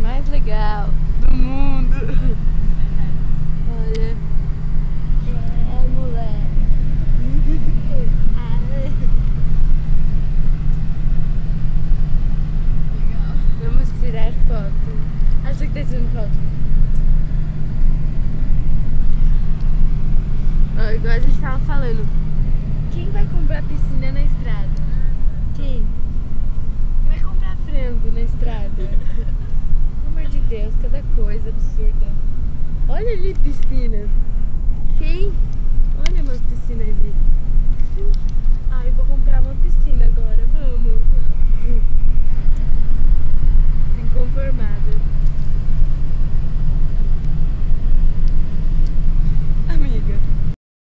mais legal do mundo. Olha. É, moleque. Legal. Vamos tirar foto. Acho que tá tirando foto. Ó, igual a gente tava falando. Quem vai comprar piscina na estrada? Quem? Quem vai comprar frango na estrada? Pelo amor de Deus, cada coisa absurda. Olha ali, piscina. Quem?